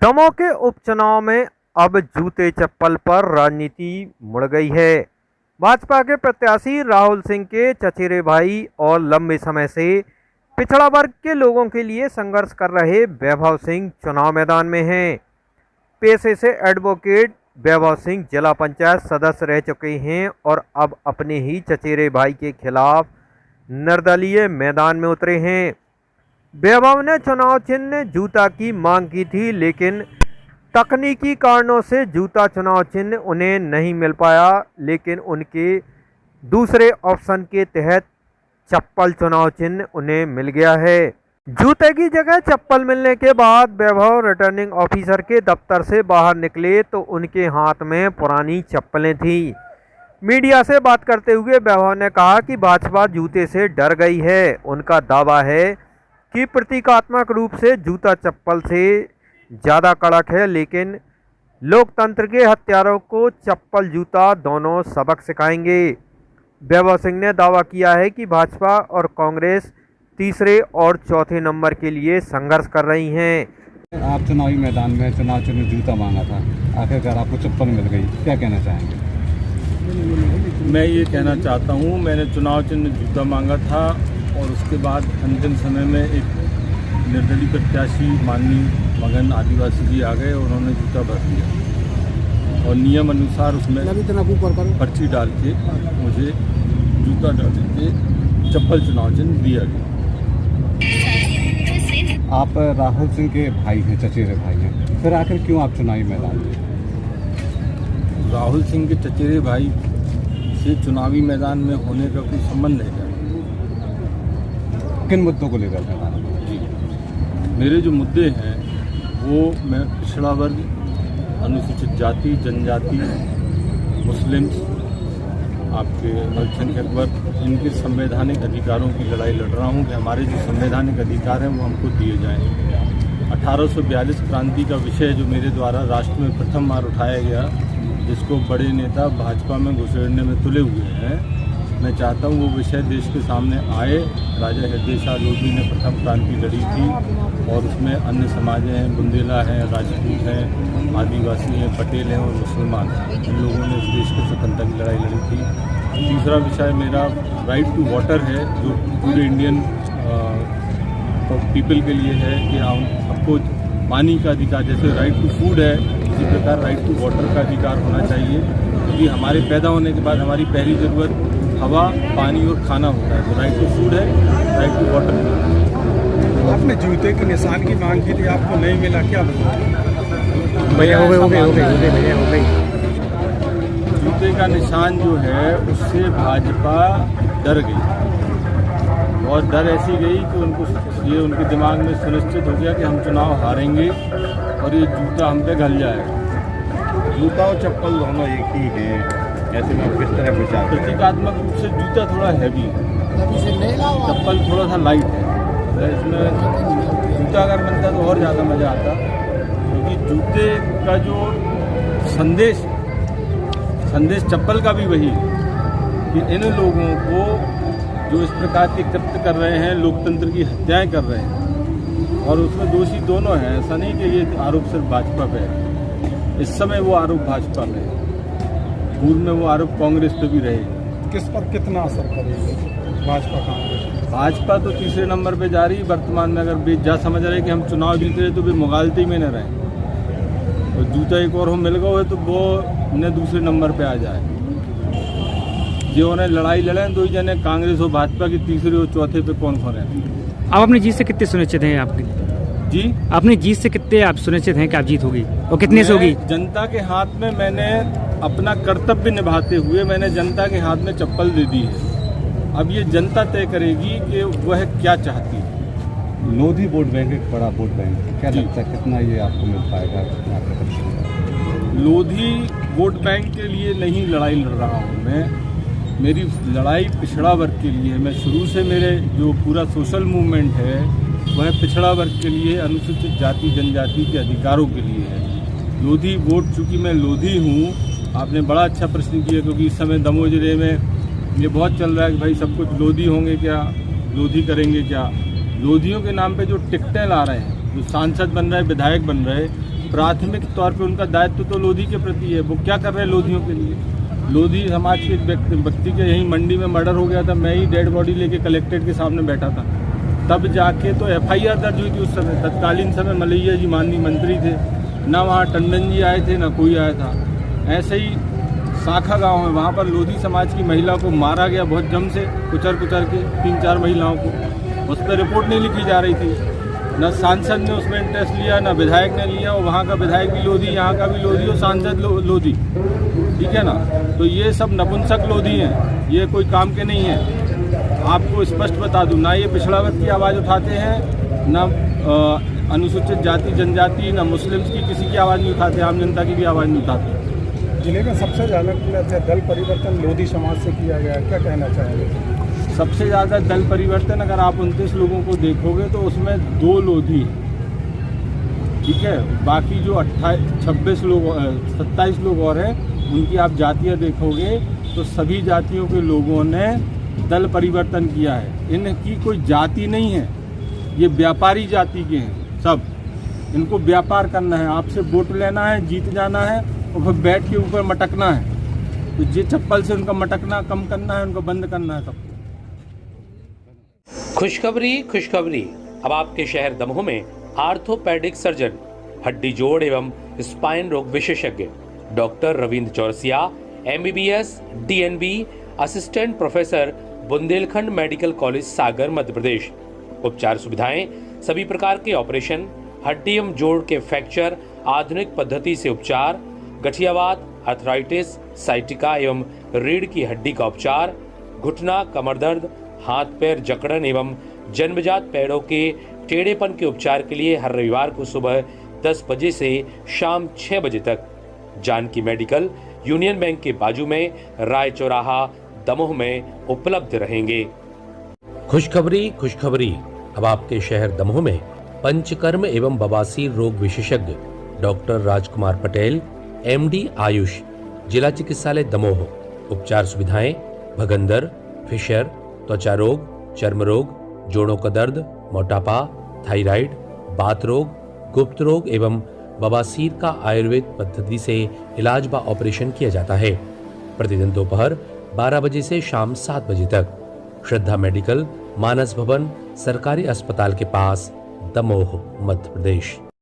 दमोह के उपचुनाव में अब जूते चप्पल पर राजनीति मुड़ गई है। भाजपा के प्रत्याशी राहुल सिंह के चचेरे भाई और लंबे समय से पिछड़ा वर्ग के लोगों के लिए संघर्ष कर रहे वैभव सिंह चुनाव मैदान में हैं। पेशे से एडवोकेट वैभव सिंह जिला पंचायत सदस्य रह चुके हैं और अब अपने ही चचेरे भाई के खिलाफ निर्दलीय मैदान में उतरे हैं। वैभव ने चुनाव चिन्ह जूता की मांग की थी, लेकिन तकनीकी कारणों से जूता चुनाव चिन्ह उन्हें नहीं मिल पाया, लेकिन उनके दूसरे ऑप्शन के तहत चप्पल चुनाव चिन्ह उन्हें मिल गया है। जूते की जगह चप्पल मिलने के बाद वैभव रिटर्निंग ऑफिसर के दफ्तर से बाहर निकले तो उनके हाथ में पुरानी चप्पलें थीं। मीडिया से बात करते हुए वैभव ने कहा कि भाजपा जूते से डर गई है। उनका दावा है कि प्रतीकात्मक रूप से जूता चप्पल से ज़्यादा कड़क है, लेकिन लोकतंत्र के हत्यारों को चप्पल जूता दोनों सबक सिखाएंगे। वैभव सिंह ने दावा किया है कि भाजपा और कांग्रेस तीसरे और चौथे नंबर के लिए संघर्ष कर रही हैं। आप चुनावी मैदान में चुनाव चिन्ह जूता मांगा था, आखिरकार आपको चप्पल मिल गई, क्या कहना चाहेंगे? मैं ये कहना चाहता हूँ, मैंने चुनाव चिन्ह जूता मांगा था और उसके बाद अंतिम समय में एक निर्दलीय प्रत्याशी माननीय मगन आदिवासी जी आ गए और उन्होंने जूता भर दिया और नियम अनुसार उसमें पर्ची डाल के मुझे जूता डाल के चप्पल चुनाव चिन्ह दिया गया। आप राहुल सिंह के भाई हैं, चचेरे भाई हैं, फिर आखिर क्यों आप चुनावी मैदान में? राहुल सिंह के चचेरे भाई से चुनावी मैदान में होने का कोई संबंध है क्या? किन मुद्दों को लेकर मैदान में? मेरे जो मुद्दे हैं वो मैं पिछड़ा वर्ग, अनुसूचित जाति जनजाति, मुस्लिम्स, आपके अल्पसंख्यक वर्ग, इनके संवैधानिक अधिकारों की लड़ाई लड़ रहा हूँ कि हमारे जो संवैधानिक अधिकार हैं वो हमको दिए जाएं। 1842 क्रांति का विषय जो मेरे द्वारा राष्ट्र में प्रथम बार उठाया गया, जिसको बड़े नेता भाजपा में घुसेड़ने में तुले हुए हैं, मैं चाहता हूँ वो विषय देश के सामने आए। राजा हृदय शाह लोधी ने प्रथम क्रांति लड़ी थी और उसमें अन्य समाजें हैं, बुंदेला हैं, राजपूत हैं, आदिवासी हैं, पटेल हैं और मुसलमान हैं। इन लोगों ने इस देश की स्वतंत्रता की लड़ाई लड़ी थी। तीसरा विषय मेरा राइट टू वाटर है, जो पूरे इंडियन पीपल के लिए है कि सबको पानी का अधिकार, जैसे राइट टू फूड है इसी प्रकार राइट टू वाटर का अधिकार होना चाहिए, क्योंकि हमारे पैदा होने के बाद हमारी पहली ज़रूरत हवा, पानी और खाना होता है। तो राइट टू फूड है, राइट टू वाटर। आपने जूते के निशान की मांग की थी, आपको नहीं मिला, क्या भैया हो गई। जूते का निशान जो है उससे भाजपा डर गई और डर ऐसी गई कि उनके दिमाग में सुनिश्चित हो गया कि हम चुनाव हारेंगे और ये जूता हम पे घल जाएगा। जूता और चप्पल दोनों एक ही है, ऐसे में किस तरह विचार? प्रतीकात्मक रूप से जूता थोड़ा हैवी है, चप्पल थोड़ा सा लाइट है। तो इसमें जूता अगर मिलता तो और ज़्यादा मज़ा आता, क्योंकि जूते का जो संदेश चप्पल का भी वही है कि इन लोगों को जो इस प्रकार के कृत्य कर रहे हैं, लोकतंत्र की हत्याएं कर रहे हैं, और उसमें दोषी दोनों हैं। ऐसा नहीं कि ये आरोप सिर्फ भाजपा पे है, इस समय वो आरोप भाजपा पे है, पूर्व में वो आरोप कांग्रेस पे भी रहे। किस पर कितना असर करेगा भाजपा कांग्रेस? भाजपा तो तीसरे नंबर पे जा रही। वर्तमान में अगर वे समझ रहे कि हम चुनाव जीत रहे तो वे मुगालती में न रहे, तो जूता एक और हम मिल गए तो वो उन्हें दूसरे नंबर पे आ जाए। जो उन्हें लड़ाई लड़े दो ही जने, कांग्रेस और भाजपा की, तीसरे और चौथे पे कौन है? आप अपनी जीत से कितने सुनिश्चित हैं? आपकी जी, अपनी जीत से कितने आप सुनिश्चित हैं कि आप जीत होगी और कितने से होगी? जनता के हाथ में मैंने अपना कर्तव्य निभाते हुए मैंने जनता के हाथ में चप्पल दे दी है। अब ये जनता तय करेगी कि वह क्या चाहती है। लोधी वोट बैंक एक बड़ा वोट बैंक, क्या लगता है कितना ये आपको मिल पाएगा? लोधी वोट बैंक के लिए नहीं लड़ाई लड़ रहा हूँ मैं, मेरी लड़ाई पिछड़ा वर्ग के लिए है। मैं शुरू से मेरे जो पूरा सोशल मूवमेंट है वह पिछड़ा वर्ग के लिए, अनुसूचित जाति जनजाति के अधिकारों के लिए है। लोधी वोट, चूँकि मैं लोधी हूँ, आपने बड़ा अच्छा प्रश्न किया, क्योंकि इस समय दमोह जिले में ये बहुत चल रहा है कि भाई सब कुछ लोधी होंगे क्या, लोधी करेंगे क्या। लोधियों के नाम पे जो टिकटें ला रहे हैं, जो सांसद बन रहे, विधायक बन रहे, प्राथमिक तौर पे उनका दायित्व तो लोधी के प्रति है। वो क्या कर रहे हैं लोधियों के लिए? लोधी समाज के एक व्यक्ति के यहीं मंडी में मर्डर हो गया था, मैं ही डेड बॉडी लेके कलेक्ट्रेट के सामने बैठा था, तब जाके तो FIR दर्ज हुई थी। उस समय तत्कालीन समय मलैया जी माननीय मंत्री थे, ना वहाँ टंडन जी आए थे, ना कोई आया था। ऐसे ही शाखा गांव है, वहाँ पर लोधी समाज की महिला को मारा गया बहुत जम से, कुचर के 3-4 महिलाओं को। उस पर रिपोर्ट नहीं लिखी जा रही थी, न सांसद ने उसमें इंटरेस्ट लिया, न विधायक ने लिया। और वहाँ का विधायक भी लोधी, यहाँ का भी लोधी और सांसद लोधी, ठीक है ना। तो ये सब नपुंसक लोधी हैं, ये कोई काम के नहीं हैं। आपको स्पष्ट बता दूं, ना ये पिछड़ा वर्ग की आवाज़ उठाते हैं, ना अनुसूचित जाति जनजाति, ना मुस्लिम्स की किसी की आवाज़ नहीं उठाते, आम जनता की भी आवाज़ नहीं उठाते। जिले में सबसे ज़्यादा दल परिवर्तन लोधी समाज से किया गया, क्या कहना चाहेंगे? सबसे ज़्यादा दल परिवर्तन अगर आप 29 लोगों को देखोगे तो उसमें 2 लोधी हैं, ठीक है। बाकी जो 27 लोग और हैं, उनकी आप जातियाँ देखोगे तो सभी जातियों के लोगों ने दल परिवर्तन किया है। इनकी कोई जाति नहीं है, ये व्यापारी जाति के हैं सब। इनको व्यापार करना है, आपसे वोट लेना है, जीत जाना है और फिर बैठ के ऊपर मटकना है। तो ये चप्पल से उनका मटकना कम करना है, उनको बंद करना है सबको। खुशखबरी। अब आपके शहर दमोह में आर्थोपेडिक सर्जन, हड्डी जोड़ एवं स्पाइन रोग विशेषज्ञ doctor Ravindra Chaurasia, MBBS DNB, assistant professor, Bundelkhand medical college Sagar, Madhya Pradesh. उपचार सुविधाएं, सभी प्रकार के ऑपरेशन, हड्डी एवं जोड़ के फ्रैक्चर, आधुनिक पद्धति से उपचार, गठियावात, आर्थराइटिस, साइटिका एवं रीढ़ की हड्डी का उपचार, घुटना, कमर दर्द, हाथ पैर जकड़न एवं जन्मजात पैरों के टेढ़ेपन के उपचार के लिए हर रविवार को सुबह 10 बजे से शाम 6 बजे तक जानकी मेडिकल, यूनियन बैंक के बाजू में, राय चौराहा, दमोह में उपलब्ध रहेंगे। खुशखबरी। अब आपके शहर दमोह में पंचकर्म एवं बवासीर रोग विशेषज्ञ डॉक्टर राजकुमार पटेल, MD आयुष, जिला चिकित्सालय दमोह। उपचार सुविधाएं, भगंदर, फिशर, त्वचा रोग, चर्म रोग, जोड़ों का दर्द, मोटापा, थायराइड, बात रोग, गुप्त रोग एवं बवासीर का आयुर्वेद पद्धति से इलाज व ऑपरेशन किया जाता है। प्रतिदिन दोपहर 12 बजे से शाम 7 बजे तक। श्रद्धा मेडिकल, मानस भवन, सरकारी अस्पताल के पास, दमोह, मध्य प्रदेश।